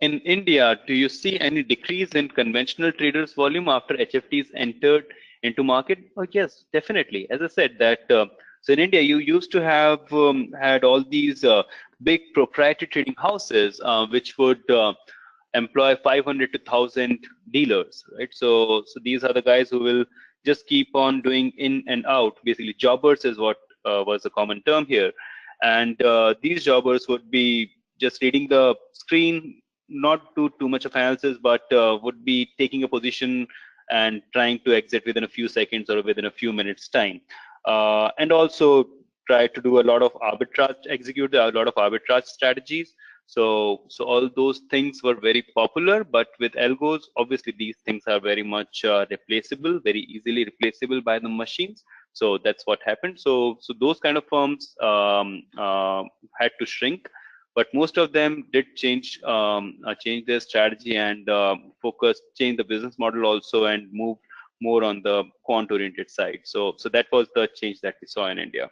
In India, do you see any decrease in conventional traders volume after HFTs entered into market? Oh, yes, definitely. As I said that, so in India, you used to have had all these big proprietary trading houses, which would employ 500 to 1,000 dealers, right? So these are the guys who will just keep on doing in and out. Basically, jobbers is what was a common term here, and these jobbers would be just reading the screen, not do too much of analysis, but would be taking a position and trying to exit within a few seconds or within a few minutes time, and also try to do a lot of arbitrage, execute a lot of arbitrage strategies. So all those things were very popular, but with algos, obviously these things are very much replaceable, very easily replaceable by the machines. So that's what happened. So those kind of firms had to shrink, but most of them did change their strategy and change the business model also, and move more on the quant oriented side. So that was the change that we saw in India.